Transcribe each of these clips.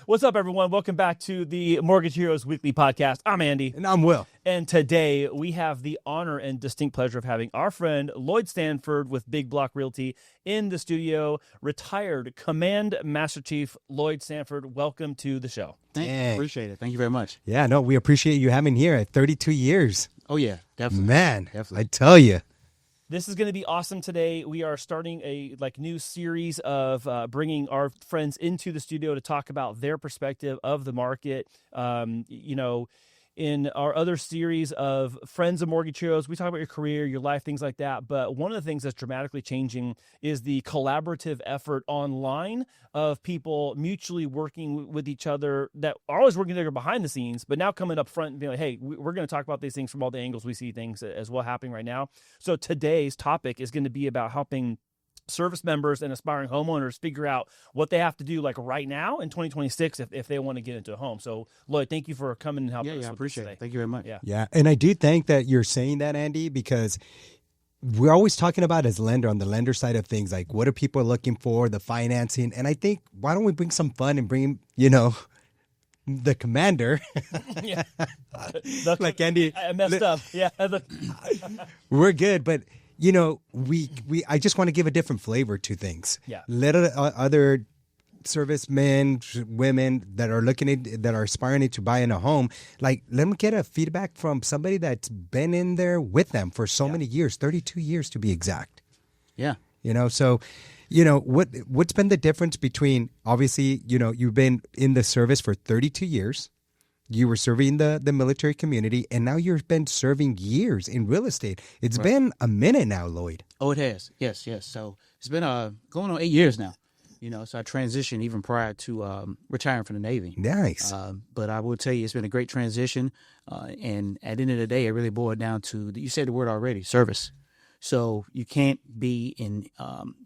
What's up, everyone? Welcome back to the Mortgage Heroes Weekly Podcast. I'm Andy. And I'm Will. And today we have the honor and distinct pleasure of having our friend Lloyd Stanford with Big Block Realty in the studio. Retired Command Master Chief Lloyd Stanford, welcome to the show. Appreciate it. Thank you very much. Yeah, no, we appreciate you having here at 32 years. Oh, yeah, definitely. Man, definitely. I tell you. This is going to be awesome today. We are starting a new series of bringing our friends into the studio to talk about their perspective of the market. In our other series of Friends of Mortgage Heroes, we talk about your career, your life, things like that. But one of the things that's dramatically changing is the collaborative effort online of people mutually working with each other that are always working together behind the scenes, but now coming up front and being like, hey, we're going to talk about these things from all the angles we see things as well happening right now. So today's topic is going to be about helping service members and aspiring homeowners figure out what they have to do like right now in 2026 if they want to get into a home. So Lloyd, thank you for coming and helping us. I appreciate it. Thank you very much. Yeah. And I do think that you're saying that, Andy, because we're always talking about as lender on the lender side of things, like what are people looking for, the financing. And I think, why don't we bring some fun and bring, the commander. Yeah. Like Andy. I messed up. Yeah. We're good. But I just want to give a different flavor to things. Yeah. Let other servicemen, women that are aspiring to buy in a home, like let them get a feedback from somebody that's been in there with them for so many years, 32 years to be exact. Yeah. So, what's been the difference between, obviously, you've been in the service for 32 years. You were serving the military community, and now you've been serving years in real estate. It's been a minute now, Lloyd. Oh, it has. Yes. So it's been going on 8 years now. So I transitioned even prior to retiring from the Navy. Nice. But I will tell you, it's been a great transition. And at the end of the day, it really boiled down to, you said the word already, service. So you can't be in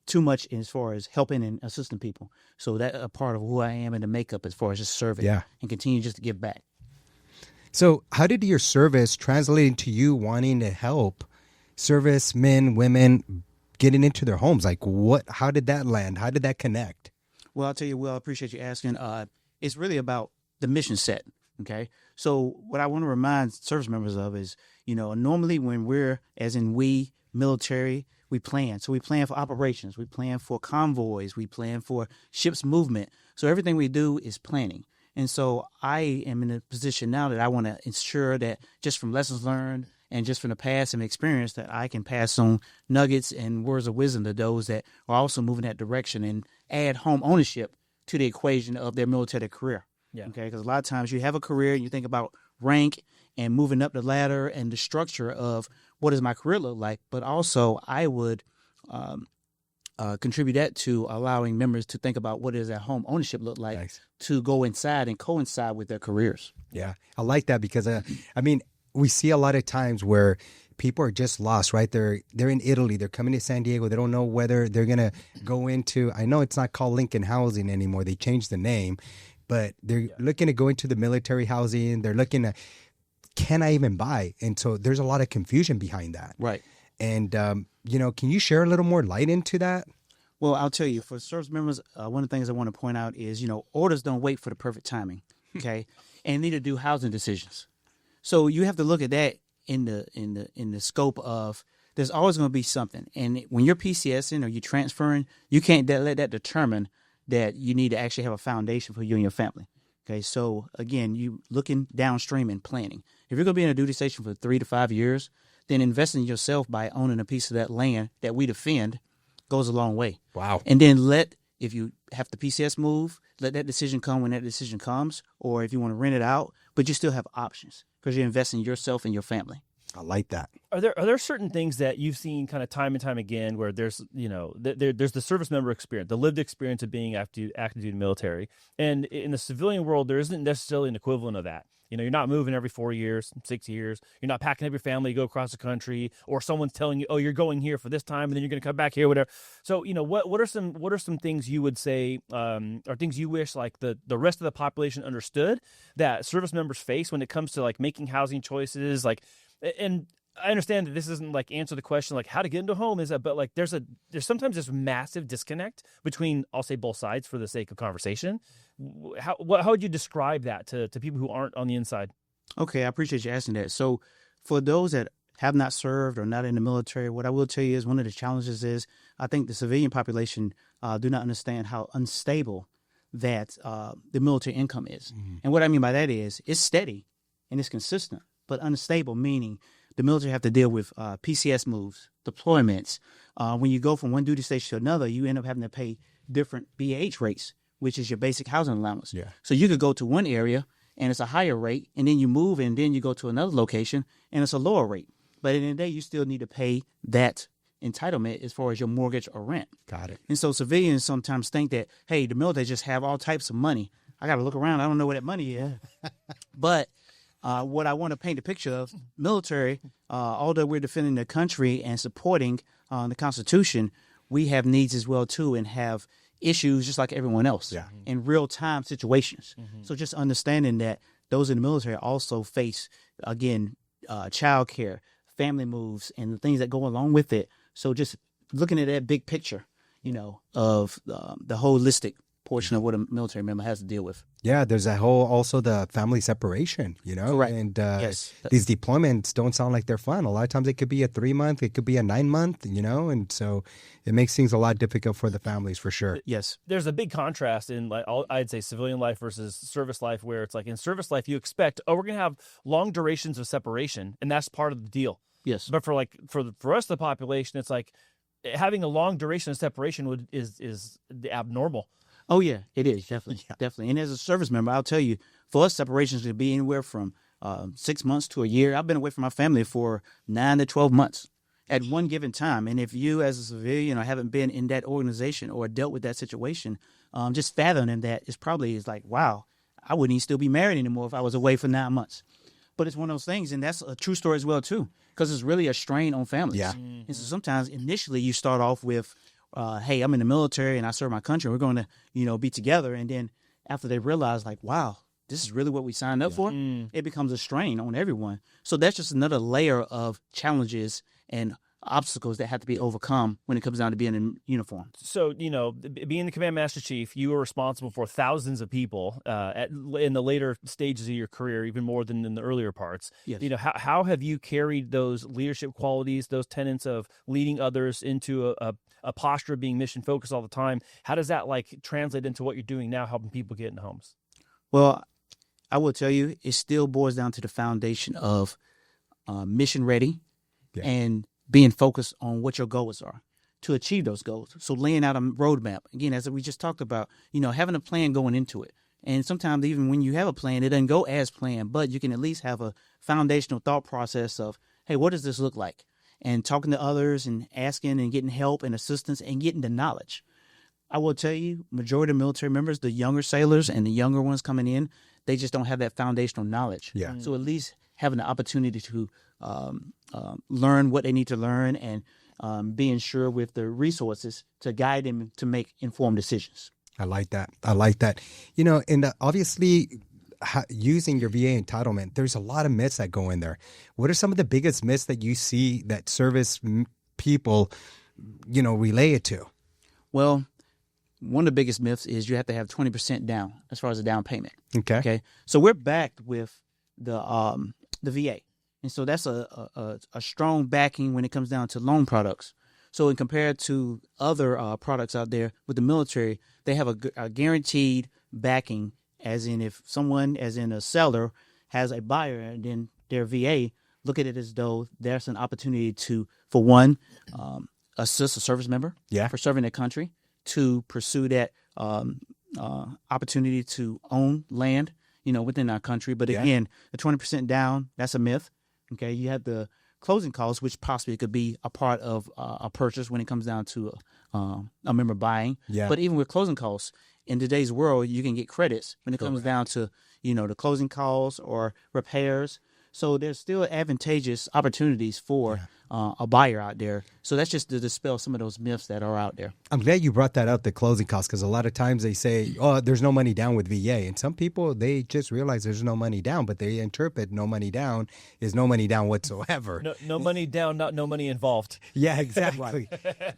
too much as far as helping and assisting people. So that a part of who I am and the makeup as far as just serving and continue just to give back. So how did your service translate into you wanting to help servicemen, women getting into their homes? Like how did that land? How did that connect? Well, I'll tell you, Will, I appreciate you asking. It's really about the mission set. Okay. So what I want to remind service members of is, normally when we're, as in we, military, we plan. So we plan for operations. We plan for convoys. We plan for ships movement. So everything we do is planning. And so I am in a position now that I want to ensure that just from lessons learned and just from the past and experience that I can pass on nuggets and words of wisdom to those that are also moving that direction and add home ownership to the equation of their military career. Yeah. Okay. Because a lot of times you have a career and you think about rank and moving up the ladder and the structure of what does my career look like. But also I would contribute that to allowing members to think about what does that home ownership look like to go inside and coincide with their careers. Yeah, I like that because, we see a lot of times where people are just lost, right? They're in Italy. They're coming to San Diego. They don't know whether they're going to go into, I know it's not called Lincoln Housing anymore. They changed the name, but they're looking to go into the military housing. They're looking at, can I even buy? And so there's a lot of confusion behind that. Right. And, can you share a little more light into that? Well, I'll tell you, for service members, one of the things I want to point out is, orders don't wait for the perfect timing, okay? And neither do housing decisions. So you have to look at that in the scope of there's always going to be something. And when you're PCSing or you're transferring, you can't let that determine that you need to actually have a foundation for you and your family. Okay, so again, you looking downstream and planning. If you're going to be in a duty station for 3 to 5 years, then investing in yourself by owning a piece of that land that we defend goes a long way. Wow. And then if you have the PCS move, let that decision come when that decision comes, or if you want to rent it out, but you still have options because you're investing in yourself and your family. I like that. Are there certain things that you've seen kind of time and time again where there's there's the service member experience, the lived experience of being active duty military, and in the civilian world there isn't necessarily an equivalent of that. You're not moving every 4 years, 6 years. You're not packing up your family to go across the country, or someone's telling you, oh, you're going here for this time, and then you're going to come back here, whatever. So, what are some things you would say, or things you wish like the rest of the population understood that service members face when it comes to like making housing choices, like, and I understand that this isn't like answer the question like how to get into a home is that, but like there's sometimes this massive disconnect between, I'll say both sides for the sake of conversation, How would you describe that to people who aren't on the inside? Okay, I appreciate you asking that. So, for those that have not served or not in the military, what I will tell you is one of the challenges is I think the civilian population do not understand how unstable that the military income is. And what I mean by that is it's steady and it's consistent, but unstable, meaning the military have to deal with PCS moves, deployments. When you go from one duty station to another, you end up having to pay different BAH rates, which is your basic housing allowance. Yeah. So you could go to one area and it's a higher rate, and then you move and then you go to another location and it's a lower rate. But at the end of the day, you still need to pay that entitlement as far as your mortgage or rent. Got it. And so civilians sometimes think that, hey, the military just have all types of money. I got to look around. I don't know where that money is. But what I want to paint a picture of, military, although we're defending the country and supporting the Constitution, we have needs as well, too, and have issues just like everyone else in real-time situations. So just understanding that those in the military also face, again, child care, family moves, and the things that go along with it. So just looking at that big picture, of the holistic portion of what a military member has to deal with. Yeah, there's also the family separation, Correct. and Yes. these deployments don't sound like they're fun. A lot of times it could be a 3-month, it could be a 9-month, and so it makes things a lot difficult for the families for sure. Yes. There's a big contrast in, like, I'd say, civilian life versus service life, where it's like in service life you expect, we're going to have long durations of separation, and that's part of the the Yes. But for the rest of the population, it's like having a long duration of separation is abnormal. Oh, yeah, it is. Definitely. Definitely. And as a service member, I'll tell you, for us, separations could be anywhere from 6 months to a year. I've been away from my family for 9 to 12 months at one given time. And if you as a civilian haven't been in that organization or dealt with that situation, just fathoming that is like, wow, I wouldn't even still be married anymore if I was away for 9 months. But it's one of those things, and that's a true story as well, too, because it's really a strain on families. Yeah. And so sometimes initially you start off with, hey, I'm in the military and I serve my country. We're going to, be together. And then after they realize, like, wow, this is really what we signed up for, it becomes a strain on everyone. So that's just another layer of chinges and obstacles that have to be overcome when it comes down to being in uniform. So, being the command master chief, you are responsible for thousands of people in the later stages of your career, even more than in the earlier parts. Yes. How have you carried those leadership qualities, those tenets of leading others into a posture of being mission focused all the time? How does that translate into what you're doing now, helping people get in homes? Well, I will tell you, it still boils down to the foundation of mission ready and being focused on what your goals are to achieve those goals. So laying out a roadmap, again, as we just talked about, having a plan going into it. And sometimes even when you have a plan, it doesn't go as planned, but you can at least have a foundational thought process of, hey, what does this look like? And talking to others and asking and getting help and assistance and getting the knowledge. I will tell you, majority of military members, the younger sailors and the younger ones coming in, they just don't have that foundational knowledge. Yeah. So at least having the opportunity to learn what they need to learn and being sure with the resources to guide them to make informed decisions. I like that. And obviously using your VA entitlement, there's a lot of myths that go in there. What are some of the biggest myths that you see that service people, relay it to? Well, one of the biggest myths is you have to have 20% down as far as a down payment. Okay. So we're backed with the VA. And so that's a strong backing when it comes down to loan products. So in compared to other products out there with the military, they have a guaranteed backing, as in if someone, as in a seller, has a buyer and then their VA, look at it as though there's an opportunity to, for one, assist a service member for serving their country, to pursue that opportunity to own land, within our country. But again, the 20% down, that's a myth. Okay, you have the closing costs, which possibly could be a part of a purchase when it comes down to a member buying. Yeah. But even with closing costs, in today's world, you can get credits when it comes down to, the closing costs or repairs. So there's still advantageous opportunities for a buyer out there. So that's just to dispel some of those myths that are out there. I'm glad you brought that up, the closing costs, because a lot of times they say, oh, there's no money down with VA. And some people, they just realize there's no money down, but they interpret no money down is no money down whatsoever. No money down, not no money involved. Yeah, exactly.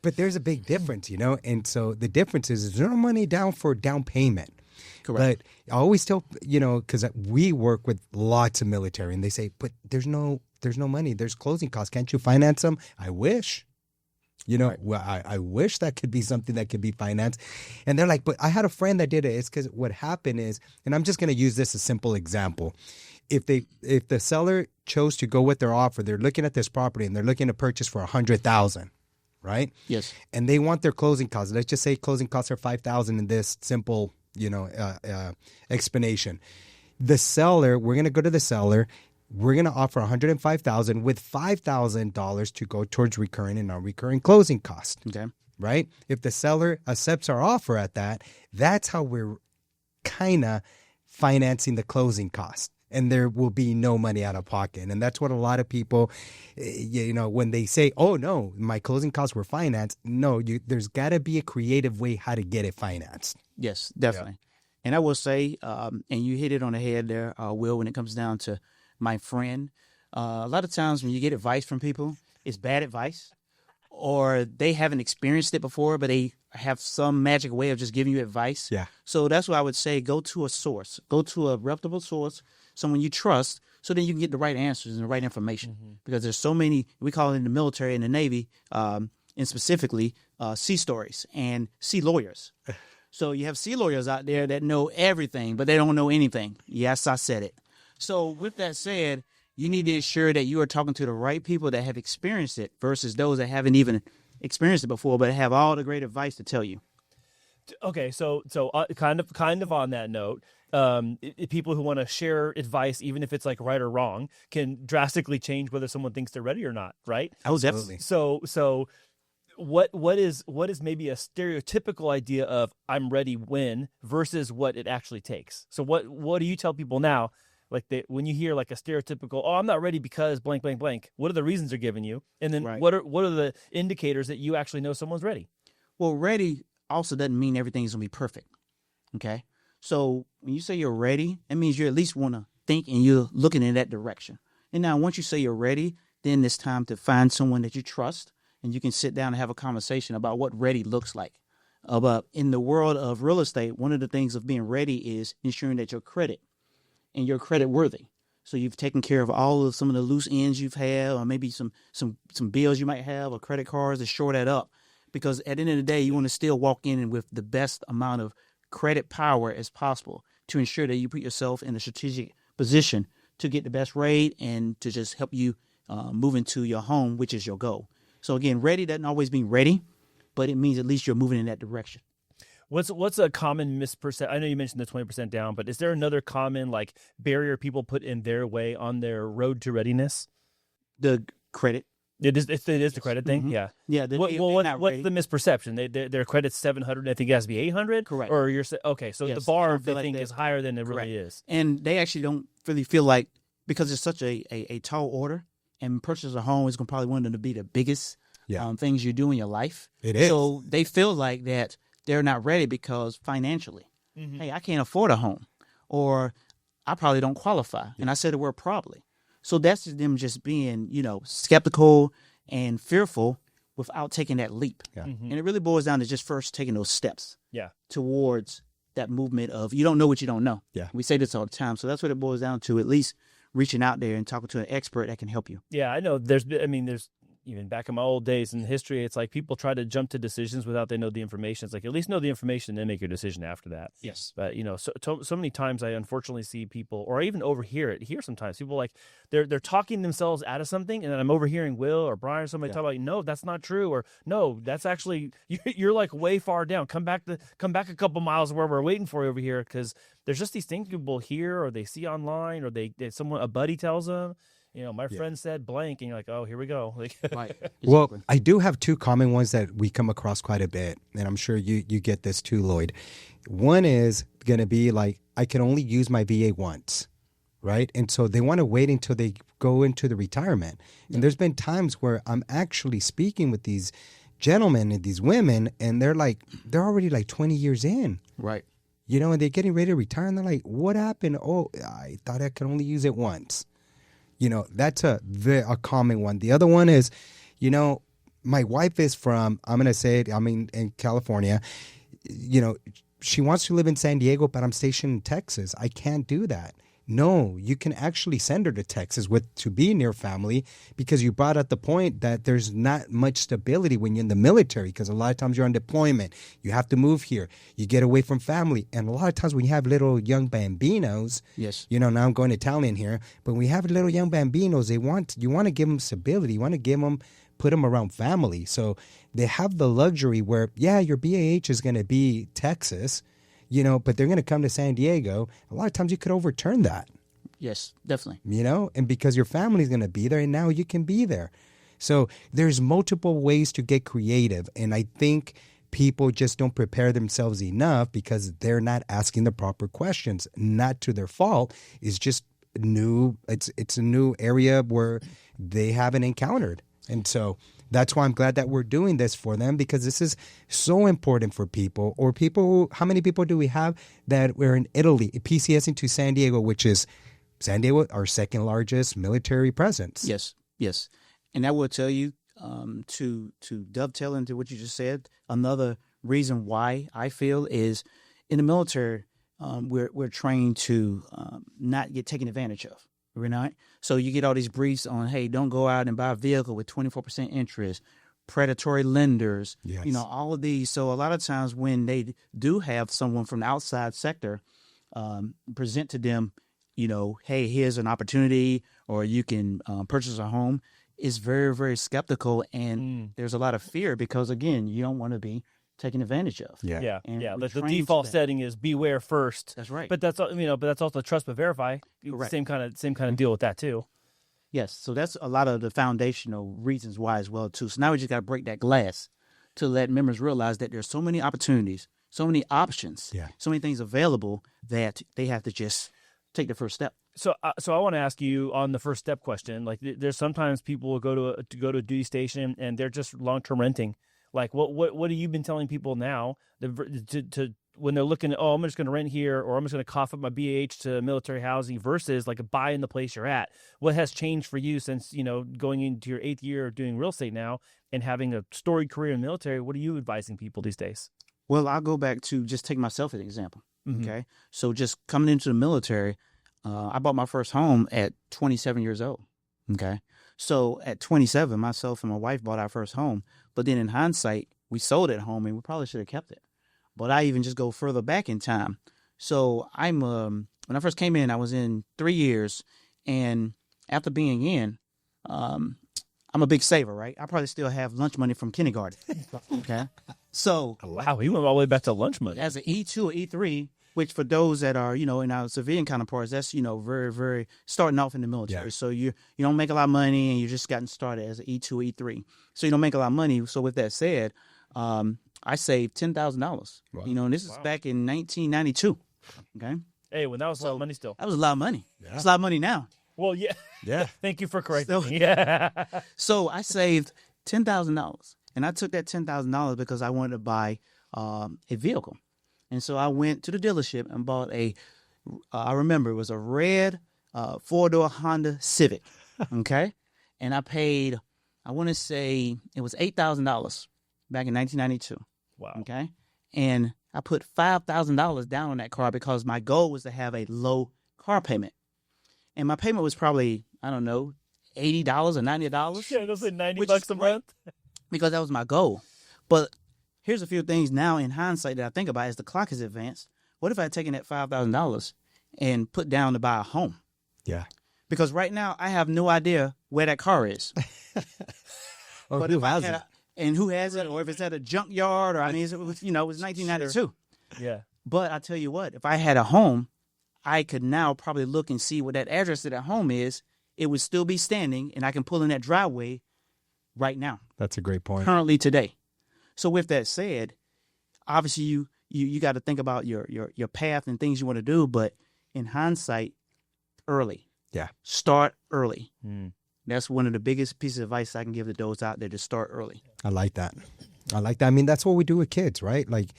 But there's a big difference, And so the difference is there's no money down for down payment. Correct. But I always tell, because we work with lots of military, and they say, but there's no money. There's closing costs. Can't you finance them? I wish. Right. Well, I wish that could be something that could be financed. And they're like, but I had a friend that did it. It's because what happened is, and I'm just going to use this as a simple example. If the seller chose to go with their offer, they're looking at this property and they're looking to purchase for $100,000, right? Yes. And they want their closing costs. Let's just say closing costs are $5,000 in this simple, explanation. The seller, we're going to go to the seller. We're going to offer $105,000 with $5,000 to go towards recurring and non-recurring closing costs. Okay. Right? If the seller accepts our offer at that, that's how we're kind of financing the closing cost. And there will be no money out of pocket. And that's what a lot of people, when they say, oh, no, my closing costs were financed. No, there's got to be a creative way how to get it financed. Yes, definitely. Yeah. And I will say, and you hit it on the head there, Will, when it comes down to my friend. A lot of times when you get advice from people, it's bad advice, or they haven't experienced it before, but they have some magic way of just giving you advice. Yeah. So that's why I would say go to a source, go to a reputable source, someone you trust, so then you can get the right answers and the right information. Mm-hmm. Because there's so many, we call it in the military and the Navy, and specifically sea stories and sea lawyers. So you have sea lawyers out there that know everything, but they don't know anything. Yes, I said it. So with that said, you need to ensure that you are talking to the right people that have experienced it versus those that haven't even experienced it before, but have all the great advice to tell you. Okay, so kind of on that note, people who want to share advice, even if it's like right or wrong, can drastically change whether someone thinks they're ready or not, right? Oh, definitely. So what is maybe a stereotypical idea of I'm ready when versus what it actually takes? So what do you tell people now? Like when you hear like a stereotypical, oh, I'm not ready because blank, blank, blank. What are the reasons they're giving you? And then right. what are the indicators that you actually know someone's ready? Well, ready also doesn't mean everything's going to be perfect. Okay. So when you say you're ready, that means you at least want to think and you're looking in that direction. And now once you say you're ready, then it's time to find someone that you trust and you can sit down and have a conversation about what ready looks like. But in the world of real estate, one of the things of being ready is ensuring that your credit and you're credit worthy. So you've taken care of all of some of the loose ends you've had, or maybe some bills you might have, or credit cards to shore that up. Because at the end of the day, you want to still walk in with the best amount of credit power as possible to ensure that you put yourself in a strategic position to get the best rate and to just help you move into your home, which is your goal. So again, ready doesn't always mean ready, but it means at least you're moving in that direction. What's a common misperception? I know you mentioned the 20% down, but is there another common like barrier people put in their way on their road to readiness? The credit. It is the credit thing. Mm-hmm. Yeah. Yeah. What's the misperception? Their credit's 700. I think it has to be 800. Correct. Or you're okay. So yes. the bar they like think that. is higher than it Correct. really is. And they actually don't really feel like, because it's such a tall order, and purchase a home is going to probably one of them to be the biggest things you do in your life. It is. So they feel like that they're not ready because financially, hey, I can't afford a home, or I probably don't qualify. And I said the word probably. So that's them just being, skeptical and fearful without taking that leap. Yeah. Mm-hmm. And it really boils down to just first taking those steps towards that movement of you don't know what you don't know. Yeah. We say this all the time. So that's what it boils down to, at least reaching out there and talking to an expert that can help you. Yeah, I know. There's even back in my old days in history, it's like people try to jump to decisions without they know the information. It's like, at least know the information and then make your decision after that. Yes. But, so many times I unfortunately see people, or I even overhear it here sometimes, people like they're talking themselves out of something, and then I'm overhearing Will or Brian or somebody talk about, no, that's not true, or no, that's actually, you're like way far down. Come back a couple miles where we're waiting for you over here, because there's just these things people hear or they see online, or a buddy tells them. My friend said blank, and you're like, oh, here we go. Like, right. Exactly. Well, I do have two common ones that we come across quite a bit, and I'm sure you get this too, Lloyd. One is going to be like, I can only use my VA once, right? And so they want to wait until they go into the retirement. And there's been times where I'm actually speaking with these gentlemen and these women, and they're already like 20 years in. Right. And they're getting ready to retire, and they're like, what happened? Oh, I thought I could only use it once. That's a common one. The other one is, my wife is from, I'm going to say it, in California, she wants to live in San Diego, but I'm stationed in Texas. I can't do that. No, you can actually send her to Texas to be near family, because you brought up the point that there's not much stability when you're in the military, because a lot of times you're on deployment. You have to move here. You get away from family. And a lot of times when you have little young bambinos, Yes. now I'm going Italian here, but when we have little young bambinos, you want to give them stability. You want to put them around family. So they have the luxury where, your BAH is going to be Texas, but they're going to come to San Diego. A lot of times you could overturn that. Yes, definitely. And because your family's going to be there, and now you can be there. So there's multiple ways to get creative. And I think people just don't prepare themselves enough because they're not asking the proper questions. Not to their fault. It's just new. It's a new area where they haven't encountered. And so that's why I'm glad that we're doing this for them, because this is so important for people. Or how many people do we have that we're in Italy, PCS into San Diego, which is San Diego, our second largest military presence. Yes. And I will tell you, to dovetail into what you just said, another reason why I feel is in the military, we're trained to not get taken advantage of. We're not. So you get all these briefs on, hey, don't go out and buy a vehicle with 24% interest, predatory lenders, Yes. All of these. So a lot of times when they do have someone from the outside sector present to them, hey, here's an opportunity, or you can purchase a home, is very, very skeptical. And there's a lot of fear because, again, you don't want to be taken advantage of. Yeah. And we're The trained default to that. setting is beware first. That's right. But that's also trust but verify. Correct. Same kind of deal with that too. Yes, so that's a lot of the foundational reasons why as well too. So now we just got to break that glass to let members realize that there's so many opportunities, so many options, so many things available that they have to just take the first step. So I want to ask you on the first step question. Like, there's sometimes people will go to a duty station and they're just long-term renting. Like, what have you been telling people now to when they're looking at, I'm just going to rent here, or I'm just going to cough up my BH to military housing, versus like a buy in the place you're at? What has changed for you since, going into your 8th year of doing real estate now and having a storied career in the military? What are you advising people these days? Well, I'll go back to just take myself as an example. Mm-hmm. Okay. So just coming into the military, I bought my first home at 27 years old. Okay. So at 27, myself and my wife bought our first home. But then in hindsight, we sold that home and we probably should have kept it. But I even just go further back in time. So when I first came in, I was in 3 years. And after being in, I'm a big saver, right? I probably still have lunch money from kindergarten. Okay. So Wow, he went all the way back to lunch money. as an E2 or E3, which for those that are, in our civilian counterparts, that's, very, very starting off in the military. Yeah. So you don't make a lot of money and you're just getting started as an E2 or E3. So you don't make a lot of money. So with that said, I saved $10,000. Wow. And this is back in 1992. Okay. Hey, when that was a lot of money still. That was a lot of money. Yeah. It's a lot of money now. Well, yeah. Yeah. Thank you for correcting So- me. Yeah. So I saved $10,000, and I took that $10,000 because I wanted to buy a vehicle, and so I went to the dealership and bought I remember it was a red 4-door Honda Civic, okay, and I paid, I want to say it was $8,000 back in 1992, Wow. okay, and I put $5,000 down on that car because my goal was to have a low car payment, and my payment was probably, I don't know, $80 or $90. Yeah, those like $90 Which bucks is a great. month. Because that was my goal. But here's a few things now in hindsight that I think about as the clock is advanced. What if I had taken that $5,000 and put down to buy a home? Yeah. Because right now I have no idea where that car is. Or But who if I has had it? and who has it, or if it's at a junkyard, or it was 1992. Yeah. But I tell you what, if I had a home, I could now probably look and see what that address of that home is. It would still be standing, and I can pull in that driveway right now. That's a great point. Currently today. So with that said, obviously you got to think about your path and things you want to do, but in hindsight, early. Yeah. Start early. Mm. That's one of the biggest pieces of advice I can give to those out there, to start early. I like that. I mean, that's what we do with kids, right? Like,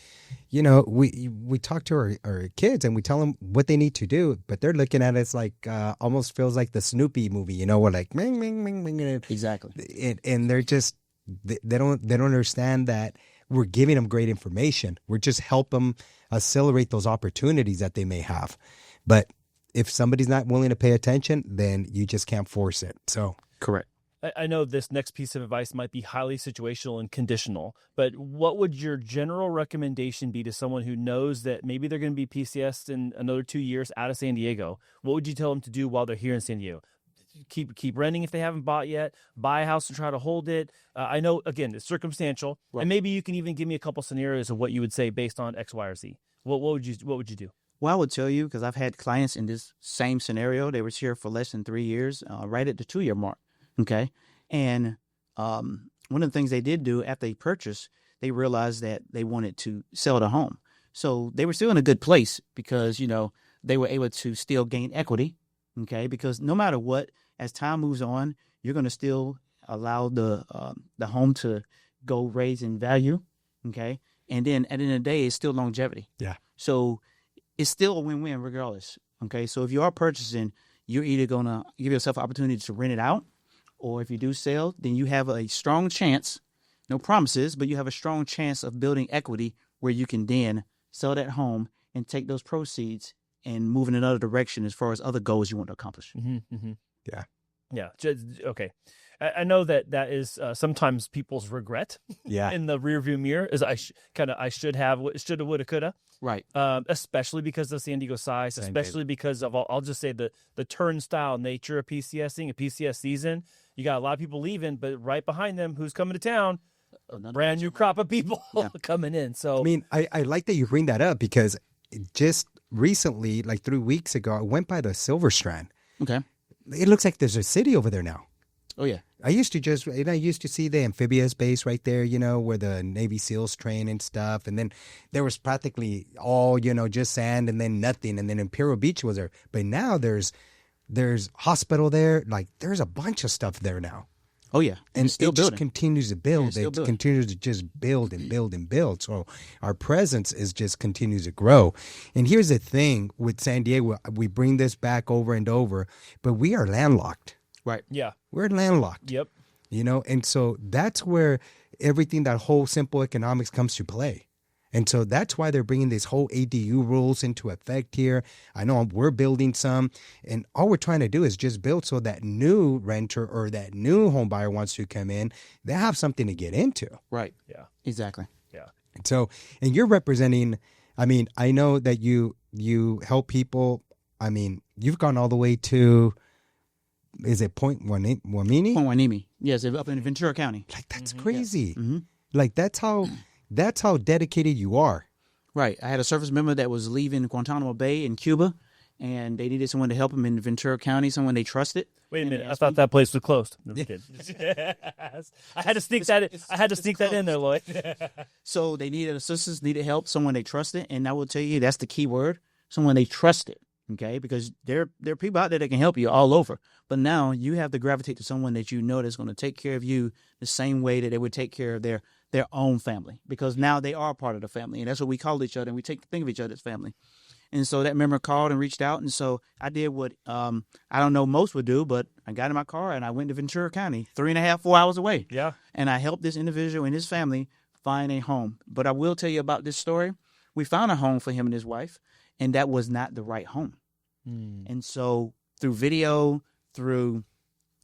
we talk to our kids and we tell them what they need to do, but they're looking at it like almost feels like the Snoopy movie, we're like, ming, ming, ming, ming. Exactly. And they're just, they don't understand that we're giving them great information. We're just help them accelerate those opportunities that they may have. But if somebody's not willing to pay attention, then you just can't force it. So Correct. I know this next piece of advice might be highly situational and conditional, but what would your general recommendation be to someone who knows that maybe they're going to be PCS in another 2 years out of San Diego? What would you tell them to do while they're here in San Diego? Keep renting if they haven't bought yet, buy a house and try to hold it. I know, again, it's circumstantial, right. And maybe you can even give me a couple scenarios of what you would say based on X, Y, or Z. What would you do? Well, I would tell you, because I've had clients in this same scenario. They were here for less than 3 years, right at the 2-year mark. Okay. And one of the things they did do after they purchased, they realized that they wanted to sell the home. So they were still in a good place because, they were able to still gain equity. Okay. Because no matter what, as time moves on, you're going to still allow the home to go raise in value. Okay. And then at the end of the day, it's still longevity. Yeah. So it's still a win-win regardless. Okay. So if you are purchasing, you're either going to give yourself an opportunity to rent it out, or if you do sell, then you have a strong chance, no promises, but you have a strong chance of building equity where you can then sell that home and take those proceeds and move in another direction as far as other goals you want to accomplish. Yeah. Yeah. Okay. I know that is sometimes people's regret. Yeah. In the rearview mirror is I should have, shoulda, woulda, coulda. Right. Especially because of San Diego size, especially because of, I'll just say the turnstile nature of PCSing, a PCS season. You got a lot of people leaving, but right behind them, who's coming to town? Brand new crop of people coming in. So I mean, I like that you bring that up because just recently, like 3 weeks ago, I went by the Silver Strand. Okay. It looks like there's a city over there now. Oh, yeah. I used to see the amphibious base right there, where the Navy SEALs train and stuff. And then there was practically all, just sand and then nothing. And then Imperial Beach was there. But now there's hospital there. Like there's a bunch of stuff there now. Oh, yeah. And still it building. just continues to build. It continues to just build and build and build. So our presence just continues to grow. And here's the thing with San Diego, we bring this back over and over, but we are landlocked. Right. Yeah. We're landlocked. Yep. And so that's where everything, that whole simple economics comes to play. And so that's why they're bringing this whole ADU rules into effect here. I know we're building some, and all we're trying to do is just build so that new renter or that new home buyer wants to come in, they have something to get into. Right. Yeah. Exactly. Yeah. So, and you're representing, I mean, I know that you help people. I mean, you've gone all the way to, is it Point Hueneme? Point Hueneme. Yes, up in Ventura County. Like, that's crazy. Yes. Mm-hmm. Like, that's how dedicated you are. Right. I had a service member that was leaving Guantanamo Bay in Cuba, and they needed someone to help them in Ventura County, someone they trusted. Wait a minute. I thought that place was closed. No, I'm kidding. I had to sneak that in there, Lloyd. So they needed assistance, needed help, someone they trusted. And I will tell you, that's the key word, someone they trusted. Okay, because there are people out there that can help you all over. But now you have to gravitate to someone that you know that's going to take care of you the same way that they would take care of their own family, because now they are part of the family. And that's what we call each other. And we think of each other as family. And so that member called and reached out. And so I did what I don't know most would do, but I got in my car and I went to Ventura County, 3.5, 4 hours away. Yeah. And I helped this individual and his family find a home. But I will tell you about this story. We found a home for him and his wife, and that was not the right home. And so through video, through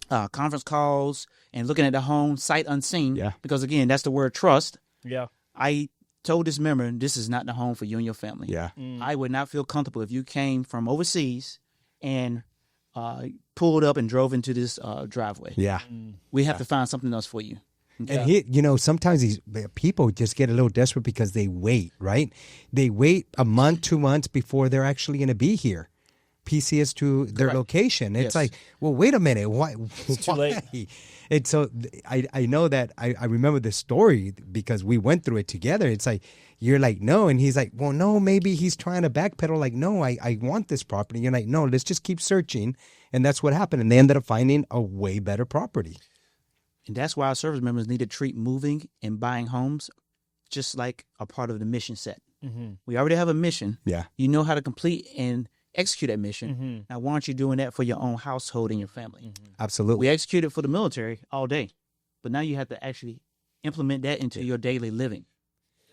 conference calls, and looking at the home sight unseen, because again, that's the word trust. Yeah. I told this member, this is not the home for you and your family. Yeah. I would not feel comfortable if you came from overseas and pulled up and drove into this driveway. Yeah. We have to find something else for you. Okay. And sometimes these people just get a little desperate because they wait, right? They wait a month, 2 months before they're actually going to be here. PCS to their location. It's like, well, wait a minute. Why? It's too late. And so I know that I remember the story because we went through it together. It's like, you're like, no. And he's like, well, no, maybe he's trying to backpedal. Like, no, I want this property. You're like, no, let's just keep searching. And that's what happened. And they ended up finding a way better property. And that's why our service members need to treat moving and buying homes just like a part of the mission set. Mm-hmm. We already have a mission. Yeah. You know how to complete and execute that mission. Mm-hmm. Now, why aren't you doing that for your own household and your family? Mm-hmm. Absolutely. We execute it for the military all day, but now you have to actually implement that into your daily living.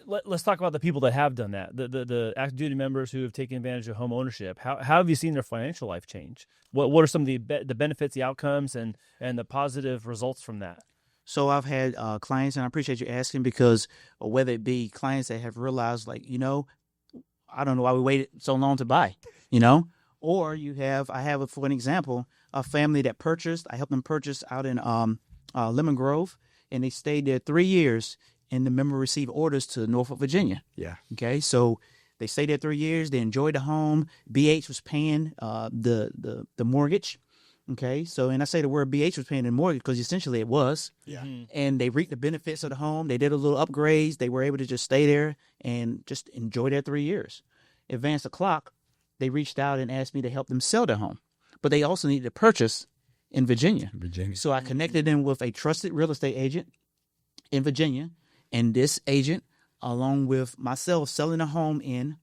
Let's talk about the people that have done that. The active duty members who have taken advantage of home ownership. How have you seen their financial life change? What are some of the benefits, the outcomes, and the positive results from that? So I've had clients, and I appreciate you asking, because whether it be clients that have realized, like, I don't know why we waited so long to buy, or I have, for an example, a family that purchased. I helped them purchase out in Lemon Grove, and they stayed there 3 years, and the member received orders to Norfolk, Virginia. Yeah. Okay, so they stayed there 3 years. They enjoyed the home. BH was paying the mortgage. Okay, so, and I say the word BH was paying the mortgage because essentially it was. Yeah. And they reaped the benefits of the home. They did a little upgrades. They were able to just stay there and just enjoy their 3 years. Advance the clock, they reached out and asked me to help them sell their home. But they also needed to purchase in Virginia. So I connected them with a trusted real estate agent in Virginia. And this agent, along with myself selling a home in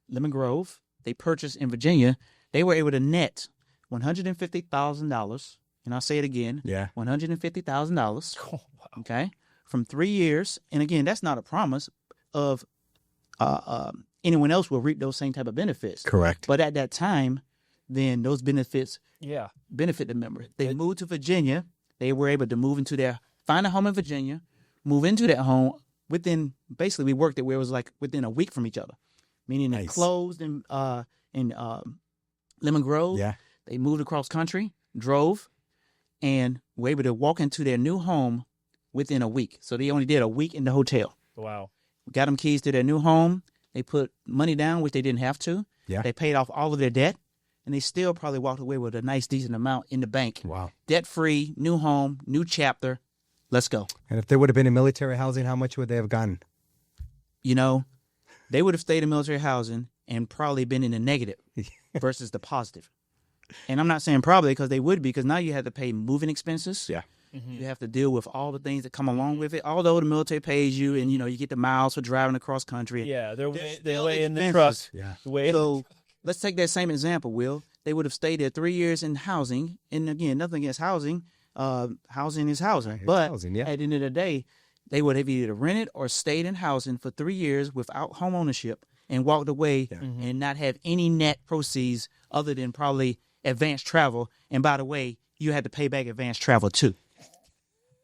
Lemon Grove, they purchased in Virginia. They were able to net $150,000, and I'll say it again. Yeah. $150,000. Oh, wow. Okay, from 3 years, and again, that's not a promise of anyone else will reap those same type of benefits. Correct. But at that time, then those benefits Yeah. benefit the member. They moved to Virginia. They were able to find a home in Virginia, move into that home within. Basically, we worked it where it was like within a week from each other, meaning Nice. it closed in Lemon Grove. Yeah. They moved across country, drove, and were able to walk into their new home within a week. So they only did a week in the hotel. Wow. Got them keys to their new home. They put money down, which they didn't have to. Yeah. They paid off all of their debt, and they still probably walked away with a nice, decent amount in the bank. Wow. Debt-free, new home, new chapter. Let's go. And if they would have been in military housing, how much would they have gotten? They would have stayed in military housing and probably been in the negative versus the positive. And I'm not saying probably because they would be, because now you have to pay moving expenses. Yeah. You have to deal with all the things that come along with it. Although the military pays you, and you get the miles for driving across country. Yeah, they're still way in the truck. expenses. Yeah. Way So let's take that same example, Will. They would have stayed there 3 years in housing, and again, nothing against housing. Housing is housing, Right, it's but housing, yeah. at the end of the day, they would have either rented or stayed in housing for 3 years without home ownership and walked away and not have any net proceeds other than probably advanced travel. And by the way, you had to pay back advanced travel too.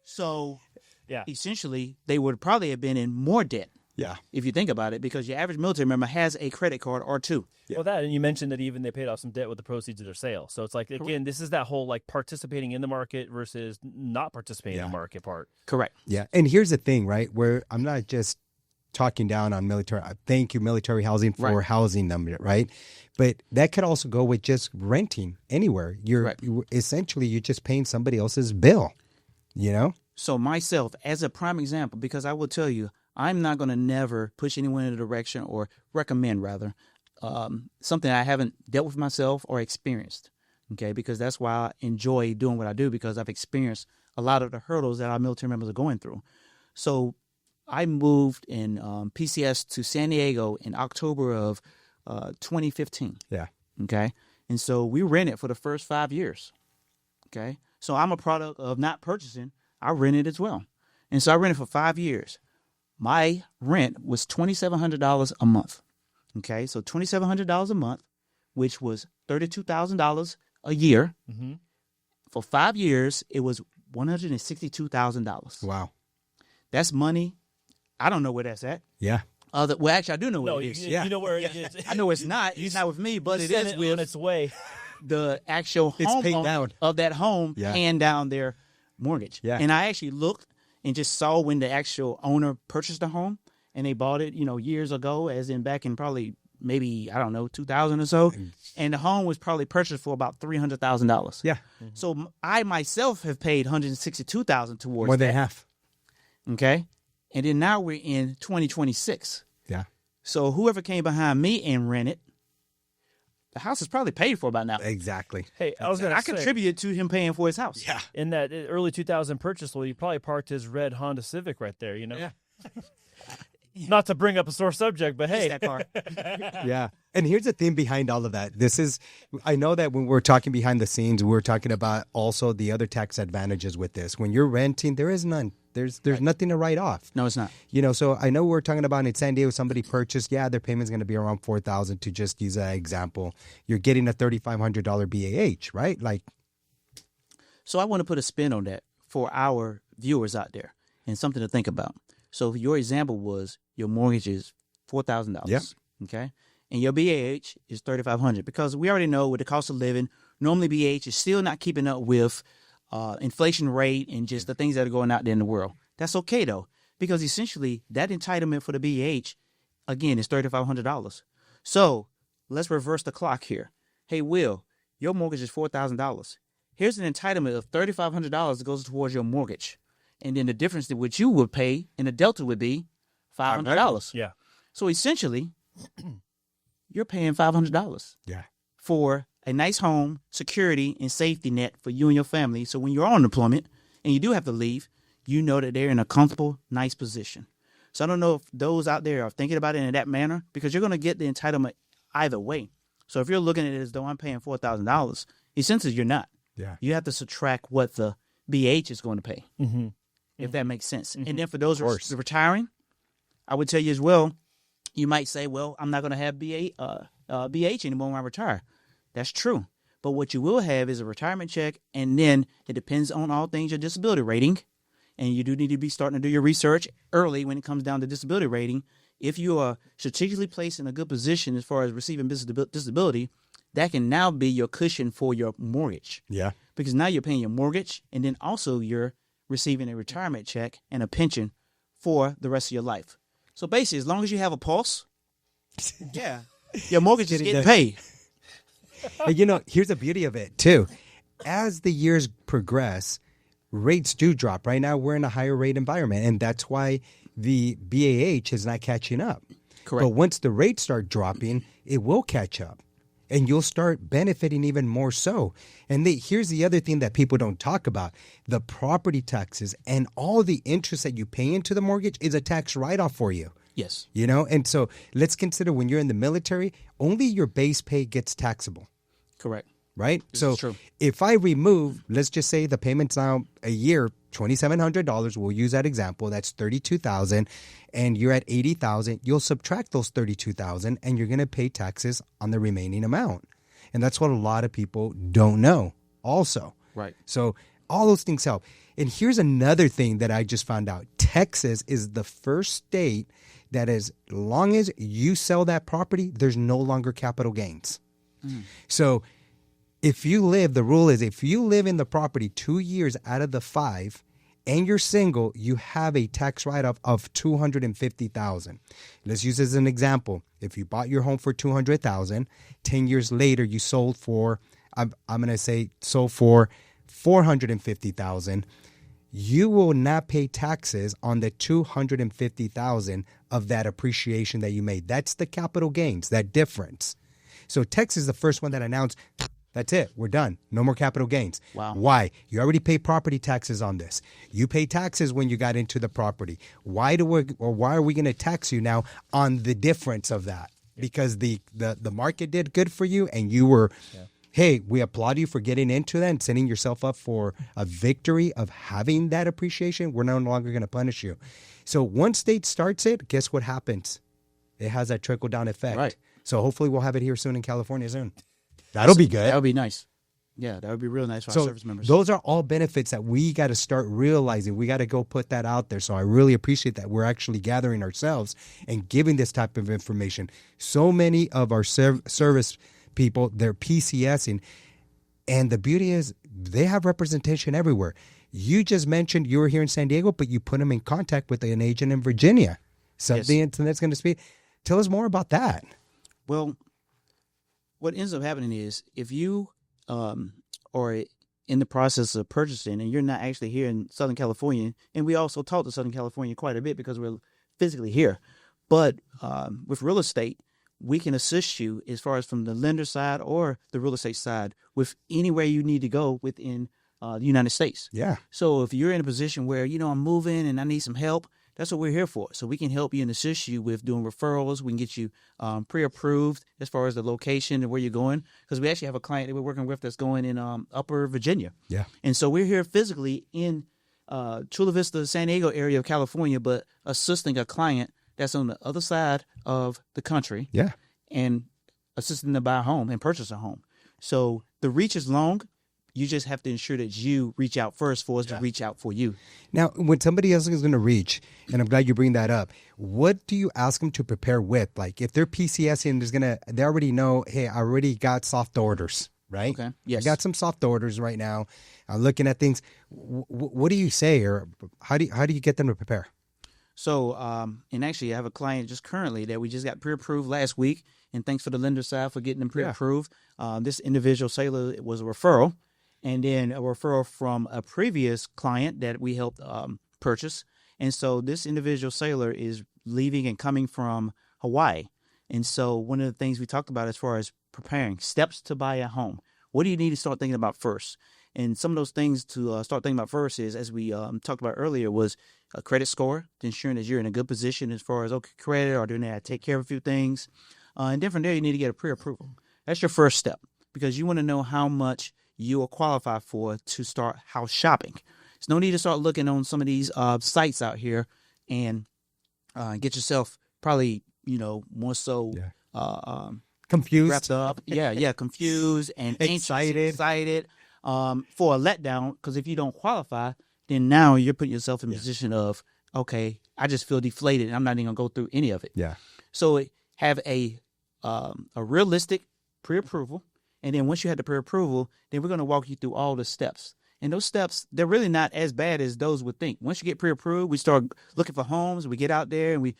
So Yeah. essentially, they would probably have been in more debt. Yeah. If you think about it, because your average military member has a credit card or two. Well, that, and you mentioned that even they paid off some debt with the proceeds of their sale. So it's like, again, this is that whole like participating in the market versus not participating in the market part. Correct. Yeah. And here's the thing, right? Where I'm not just talking down on military. Thank you, military housing, for housing them, right? But that could also go with just renting anywhere. You're essentially, you're just paying somebody else's bill, So myself, as a prime example, because I will tell you, I'm not going to never push anyone in a direction or recommend, rather, something I haven't dealt with myself or experienced, okay? Because that's why I enjoy doing what I do, because I've experienced a lot of the hurdles that our military members are going through. So I moved in PCS to San Diego in October of 2015. Yeah. Okay. And so we rented for the first 5 years. Okay. So I'm a product of not purchasing. I rented as well. And so I rented for 5 years. My rent was $2,700 a month. Okay. So $2,700 a month, which was $32,000 a year. Mm-hmm. For 5 years, it was $162,000. Wow. That's money. I don't know where that's at. Yeah. Well, actually, I do know where it is. You know where it is. I know it's not. It's not with me, but it Send is it with on its way. the actual It's home paid down. of that home paying down their mortgage. Yeah. And I actually looked and just saw when the actual owner purchased the home, and they bought it, years ago, as in back in probably maybe, I don't know, 2000 or so. And the home was probably purchased for about $300,000. Yeah. So I myself have paid $162,000 towards More than that. half. Okay. And then now we're in 2026. Yeah. So whoever came behind me and rented, the house is probably paid for by now. Exactly. Hey, I was going to I say, contributed to him paying for his house. Yeah. in that early 2000 purchase, well, you probably parked his red Honda Civic right there, Yeah. Not to bring up a sore subject, but hey. That car. Yeah. And here's the thing behind all of that. I know that when we're talking behind the scenes, we're talking about also the other tax advantages with this. When you're renting, there is none. There's nothing to write off. No, it's not. So I know we're talking about in San Diego, somebody purchased, their payment's going to be around $4,000 to just use that example. You're getting a $3,500 BAH, right? Like, so I want to put a spin on that for our viewers out there and something to think about. So your example was your mortgage is $4,000. Yeah. Okay. And your BAH is $3,500 because we already know with the cost of living, normally BAH is still not keeping up with inflation rate and just the things that are going out there in the world. That's okay though, because essentially that entitlement for the BAH, again, is $3,500. So let's reverse the clock here. Hey, Will, your mortgage is $4,000. Here's an entitlement of $3,500 that goes towards your mortgage. And then the difference that what you would pay and the delta would be $500. Yeah. So essentially, you're paying $500 for a nice home, security, and safety net for you and your family. So when you're on deployment and you do have to leave, you know that they're in a comfortable, nice position. So I don't know if those out there are thinking about it in that manner because you're going to get the entitlement either way. So if you're looking at it as though I'm paying $4,000, essentially you're not. Yeah. You have to subtract what the BH is going to pay, if that makes sense. And then for those retiring, I would tell you as well, you might say, well, I'm not going to have BH anymore when I retire. That's true. But what you will have is a retirement check, and then it depends on all things your disability rating. And you do need to be starting to do your research early when it comes down to disability rating. If you are strategically placed in a good position as far as receiving disability, that can now be your cushion for your mortgage. Yeah. Because now you're paying your mortgage, and then also you're receiving a retirement check and a pension for the rest of your life. So basically, as long as you have a pulse, your mortgage is getting paid. And here's the beauty of it, too. As the years progress, rates do drop. Right now, we're in a higher rate environment, and that's why the BAH is not catching up. Correct. But once the rates start dropping, it will catch up, and you'll start benefiting even more so. And here's the other thing that people don't talk about. The property taxes and all the interest that you pay into the mortgage is a tax write-off for you. Yes. And so let's consider when you're in the military, only your base pay gets taxable. Correct. Right? This so is true. if I remove, let's just say the payment's now a year, $2,700, we'll use that example, that's $32,000, and you're at $80,000, you'll subtract those $32,000 and you're going to pay taxes on the remaining amount. And that's what a lot of people don't know also. Right. So all those things help. And here's another thing that I just found out. Texas is the first state that as long as you sell that property, there's no longer capital gains. So the rule is if you live in the property 2 years out of the 5 and you're single, you have a tax write-off of $250,000. Let's use as an example. If you bought your home for $200,000, 10 years later you sold for, I'm going to say sold for $450,000, you will not pay taxes on the $250,000 of that appreciation that you made. That's the capital gains, that difference. So Texas is the first one that announced, that's it, we're done. No more capital gains. Wow. Why? You already pay property taxes on this. You pay taxes when you got into the property. Why are we going to tax you now on the difference of that? Because the market did good for you and you were, hey, we applaud you for getting into that and setting yourself up for a victory of having that appreciation. We're no longer going to punish you. So once state starts it, guess what happens? It has that trickle-down effect. Right. So hopefully we'll have it here soon in California soon. That'll be good. That would be nice. Yeah, that would be real nice for our service members. Those are all benefits that we got to start realizing. We got to go put that out there. So I really appreciate that we're actually gathering ourselves and giving this type of information. So many of our service people, they're PCSing. And the beauty is they have representation everywhere. You just mentioned you were here in San Diego, but you put them in contact with an agent in Virginia. Something that's going to speak. Tell us more about that. Well, what ends up happening is if you are in the process of purchasing and you're not actually here in Southern California, and we also talk to Southern California quite a bit because we're physically here, but with real estate, we can assist you as far as from the lender side or the real estate side with anywhere you need to go within the United States. Yeah. So if you're in a position where, I'm moving and I need some help, that's what we're here for. So we can help you and assist you with doing referrals. We can get you pre-approved as far as the location and where you're going. Because we actually have a client that we're working with that's going in Upper Virginia. Yeah. And so we're here physically in Chula Vista, San Diego area of California, but assisting a client that's on the other side of the country. Yeah. And assisting them to buy a home and purchase a home. So the reach is long. You just have to ensure that you reach out first for us to reach out for you. Now, when somebody else is going to reach, and I'm glad you bring that up, what do you ask them to prepare with? Like if they're PCS and they already know, hey, I already got soft orders, right? Okay. Yes. I got some soft orders right now. I'm looking at things. What do you say, or how do you get them to prepare? So, and actually, I have a client just currently that we just got pre-approved last week, and thanks for the lender side for getting them pre-approved. This individual seller was a referral, and then a referral from a previous client that we helped purchase. And so this individual seller is leaving and coming from Hawaii. And so one of the things we talked about as far as preparing steps to buy a home, what do you need to start thinking about first? And some of those things to start thinking about first is, as we talked about earlier, was a credit score, ensuring that you're in a good position as far as credit, or doing that, take care of a few things. And then from there, you need to get a pre-approval. That's your first step, because you want to know how much you will qualify for to start house shopping. There's no need to start looking on some of these sites out here and get yourself probably, more so Confused, wrapped up. Yeah, confused and Excited. For a letdown, because if you don't qualify, then now you're putting yourself in a position of, okay, I just feel deflated and I'm not even gonna go through any of it. Yeah. So have a realistic pre-approval, and then once you have the pre-approval, then we're gonna walk you through all the steps. And those steps, they're really not as bad as those would think. Once you get pre-approved, we start looking for homes. We get out there and we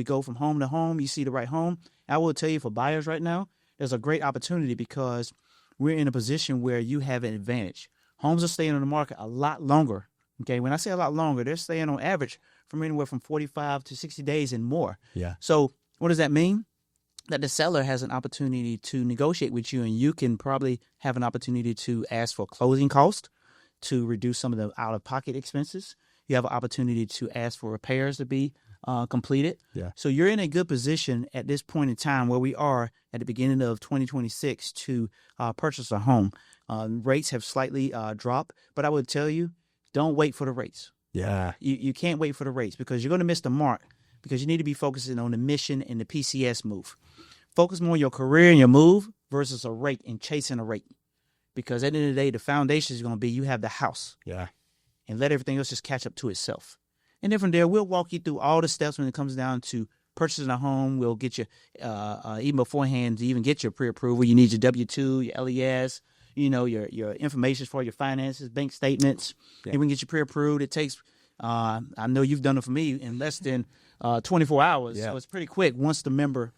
go from home to home. You see the right home. I will tell you, for buyers right now, there's a great opportunity because we're in a position where you have an advantage. Homes are staying on the market a lot longer. Okay, when I say a lot longer, they're staying on average from anywhere from 45 to 60 days and more. Yeah. So what does that mean? That the seller has an opportunity to negotiate with you, and you can probably have an opportunity to ask for closing costs to reduce some of the out-of-pocket expenses. You have an opportunity to ask for repairs to be completed. Yeah. So you're in a good position at this point in time where we are at the beginning of 2026 to purchase a home. Rates have slightly dropped, but I would tell you, don't wait for the rates. Yeah. You can't wait for the rates, because you're going to miss the mark, because you need to be focusing on the mission and the PCS move. Focus more on your career and your move versus a rate and chasing a rate. Because at the end of the day, the foundation is going to be you have the house. Yeah. And let everything else just catch up to itself. And then from there, we'll walk you through all the steps when it comes down to purchasing a home. We'll get you, even beforehand, to even get your pre-approval, you need your W-2, your LES, your information for your finances, bank statements. Yeah. And we can get you pre-approved. It takes, I know you've done it for me, in less than 24 hours. Yeah. So it's pretty quick once the member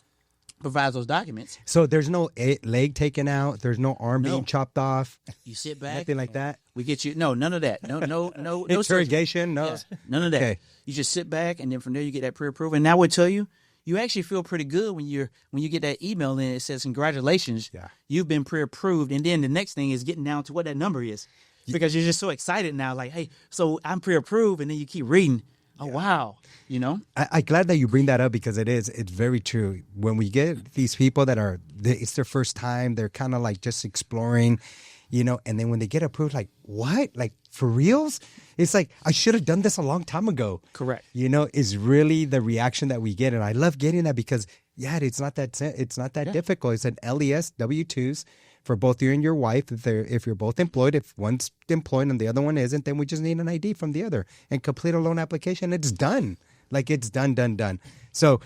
provides those documents. So there's no leg taken out. There's no arm being chopped off. You sit back. Nothing like that. We get you. No, none of that. No Interrogation. No. Yes, none of that. Okay. You just sit back, and then from there you get that pre-approval. And I would tell you, you actually feel pretty good when you get that email in. It says, "Congratulations, you've been pre-approved." And then the next thing is getting down to what that number is, because you're just so excited now. Like, hey, so I'm pre-approved, and then you keep reading. Oh wow, I'm glad that you bring that up, because it's very true. When we get these people that it's their first time, they're kind of like just exploring, and then when they get approved, like, what? Like, for reals? It's like, I should have done this a long time ago. Correct. Is really the reaction that we get. And I love getting that, because it's not that difficult. It's an LES W-2s for both you and your wife. If you're both employed, if one's employed and the other one isn't, then we just need an ID from the other and complete a loan application. It's done. Like, it's done. So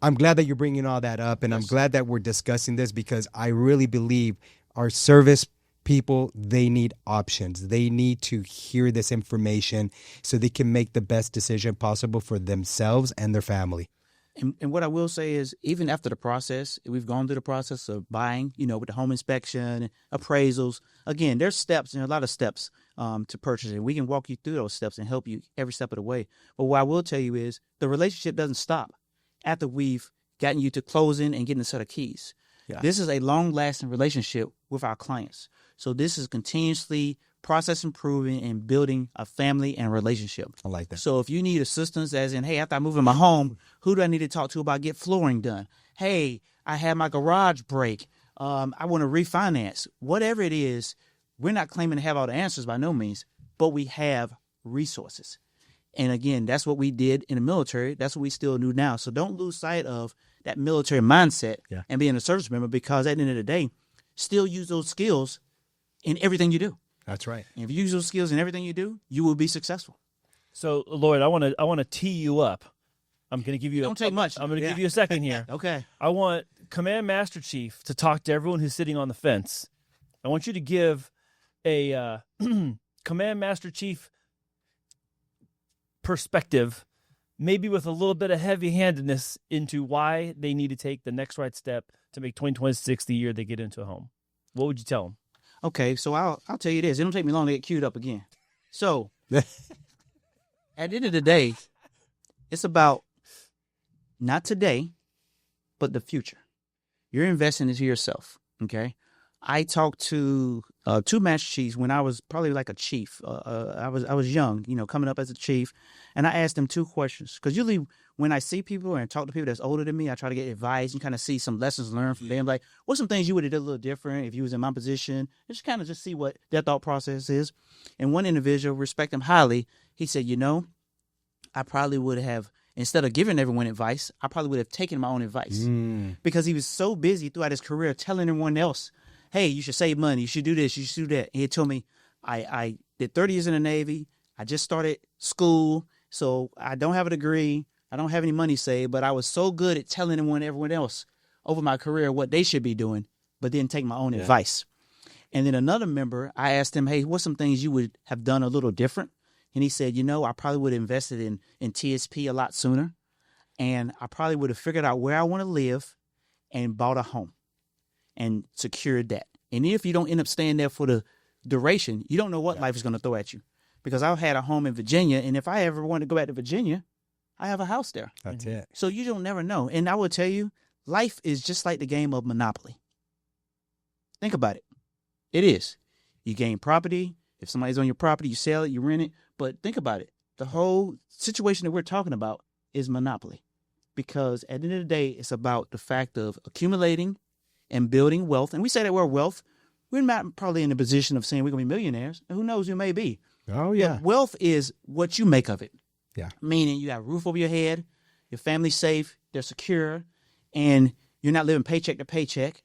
I'm glad that you're bringing all that up, and I'm glad that we're discussing this, because I really believe our service people, they need options. They need to hear this information so they can make the best decision possible for themselves and their family. And what I will say is, even after the process, we've gone through the process of buying, with the home inspection, appraisals. Again, there's steps, and a lot of steps to purchase it. We can walk you through those steps and help you every step of the way. But what I will tell you is, the relationship doesn't stop after we've gotten you to closing and getting a set of keys. Yeah. This is a long-lasting relationship with our clients. So this is continuously process improving and building a family and relationship. I like that. So if you need assistance, as in, hey, after I move in my home, who do I need to talk to about get flooring done? Hey, I had my garage break. I want to refinance. Whatever it is, we're not claiming to have all the answers by no means, but we have resources. And again, that's what we did in the military. That's what we still do now. So don't lose sight of that military mindset and being a service member, because at the end of the day, still use those skills in everything you do. That's right. And if you use those skills in everything you do, you will be successful. So, Lloyd, I want to tee you up. I'm going to give you. Don't take much. I'm going to give you a second here. Okay. I want Command Master Chief to talk to everyone who's sitting on the fence. I want you to give a Command Master Chief perspective, maybe with a little bit of heavy-handedness, into why they need to take the next right step to make 2026 the year they get into a home. What would you tell them? Okay, so I'll tell you this. It don't take me long to get queued up again. So, at the end of the day, it's about not today, but the future. You're investing into yourself, okay? I talked to two Master Chiefs when I was probably like a chief. I was young, coming up as a chief, and I asked them two questions. Because usually when I see people and talk to people that's older than me, I try to get advice and kind of see some lessons learned from them. Like, what's some things you would have done a little different if you was in my position? Just kind of just see what their thought process is. And one individual, respect him highly, he said, I probably would have, instead of giving everyone advice, I probably would have taken my own advice. Because he was so busy throughout his career telling everyone else, hey, you should save money, you should do this, you should do that. And he told me, I did 30 years in the Navy, I just started school, so I don't have a degree, I don't have any money saved, but I was so good at telling everyone else over my career what they should be doing, but didn't take my own advice. And then another member, I asked him, hey, what's some things you would have done a little different? And he said, I probably would have invested in TSP a lot sooner, and I probably would have figured out where I want to live and bought a home and secured that. And if you don't end up staying there for the duration, you don't know what life is going to throw at you. Because I had a home in Virginia, and if I ever want to go back to Virginia, I have a house there. That's it. So you don't never know. And I will tell you, life is just like the game of Monopoly. Think about it. It is. You gain property. If somebody's on your property, you sell it, you rent it. But think about it. The whole situation that we're talking about is Monopoly. Because at the end of the day, it's about the fact of accumulating and building wealth. And we say that we're wealth. We're not probably in a position of saying we're going to be millionaires. And who knows, we may be. Oh, yeah. But wealth is what you make of it. Yeah. Meaning you have a roof over your head, your family's safe, they're secure, and you're not living paycheck to paycheck,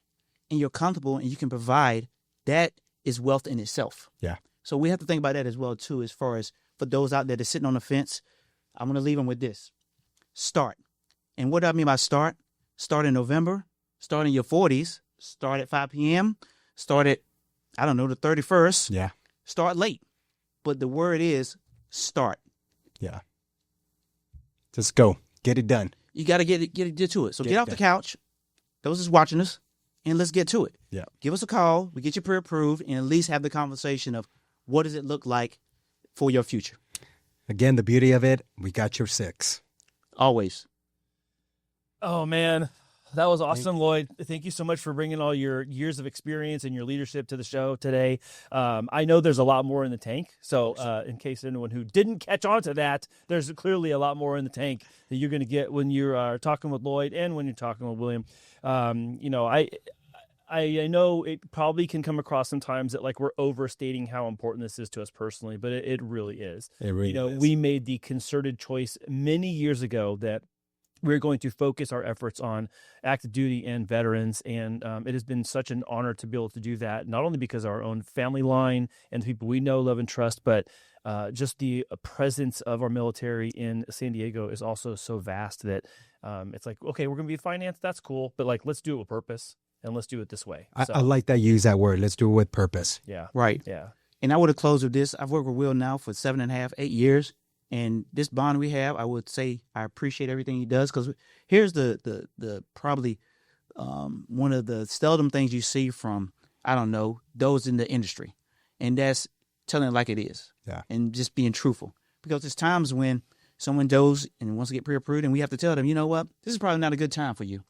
and you're comfortable and you can provide. That is wealth in itself. Yeah. So we have to think about that as well, too, as far as for those out there that's sitting on the fence. I'm going to leave them with this. Start. And what do I mean by start? Start in November. Start in your 40s. Start at 5 p.m. Start at, the 31st. Yeah. Start late. But the word is start. Yeah. Just go. Get it done. You got to get to it. So get off the couch, those is watching us, and let's get to it. Yeah. Give us a call. We get you pre-approved, and at least have the conversation of what does it look like for your future. Again, the beauty of it, we got your 6. Always. Oh, man. That was awesome, Lloyd. Thank you so much for bringing all your years of experience and your leadership to the show today. I know there's a lot more in the tank. So in case anyone who didn't catch on to that, there's clearly a lot more in the tank that you're going to get when you're talking with Lloyd and when you're talking with William. I know it probably can come across sometimes that like we're overstating how important this is to us personally, but it really is. It really is. We made the concerted choice many years ago that we're going to focus our efforts on active duty and veterans, and it has been such an honor to be able to do that, not only because of our own family line and the people we know, love, and trust, but just the presence of our military in San Diego is also so vast that it's like, okay, we're going to be financed, that's cool, but like let's do it with purpose, and let's do it this way. I like that you use that word. Let's do it with purpose. Yeah. Right. Yeah. And I would have closed with this. I've worked with Will now for 7.5, 8 years. And this bond we have, I would say I appreciate everything he does, because here's the probably one of the seldom things you see from, those in the industry. And that's telling it like it is. Yeah. And just being truthful. Because there's times when someone goes and wants to get pre-approved, and we have to tell them, you know what, this is probably not a good time for you.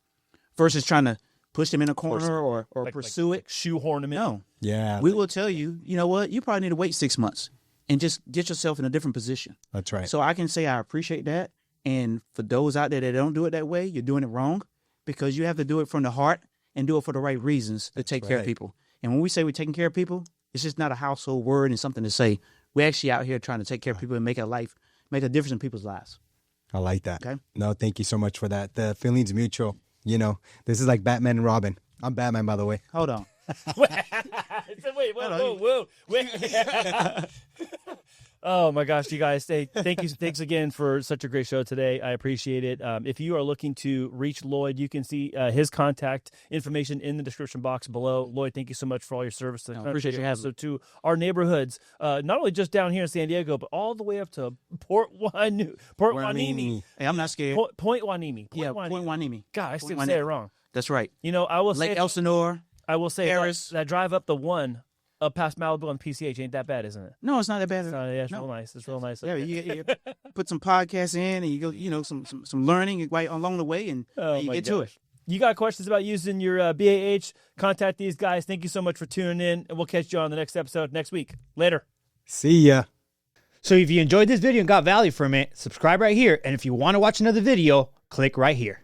Versus trying to push them in a corner or pursue it. Shoehorn them in. No. Yeah. We will tell you, you know what, you probably need to wait 6 months and just get yourself in a different position. That's right. So I can say I appreciate that. And for those out there that don't do it that way, you're doing it wrong, because you have to do it from the heart and do it for the right reasons to take care of people. And when we say we're taking care of people, it's just not a household word and something to say. we're actually out here trying to take care of people and make a difference in people's lives. I like that. Okay. No, thank you so much for that. The feeling's mutual. You know, this is like Batman and Robin. I'm Batman, by the way. Hold on. Wait, whoa. Wait. Oh my gosh, you guys! Thanks again for such a great show today. I appreciate it. If you are looking to reach Lloyd, you can see his contact information in the description box below. Lloyd, thank you so much for all your service to the country, appreciate you having also to our neighborhoods, not only just down here in San Diego, but all the way up to Port Hueneme. Hey, I'm not scared. Point Hueneme. Point Hueneme. God, I still Point say it Hueneme. wrong. That's right. You know, I will Lake say Elsinore. I will say Paris. that drive up the one up past Malibu on PCH ain't that bad, isn't it? No, it's not that bad. It's No. real nice. It's real nice. Yeah, you put some podcasts in, and you go, some learning right along the way, and you get to it. You got questions about using your BAH? Contact these guys. Thank you so much for tuning in, and we'll catch you on the next episode next week. Later. See ya. So if you enjoyed this video and got value from it, subscribe right here. And if you want to watch another video, click right here.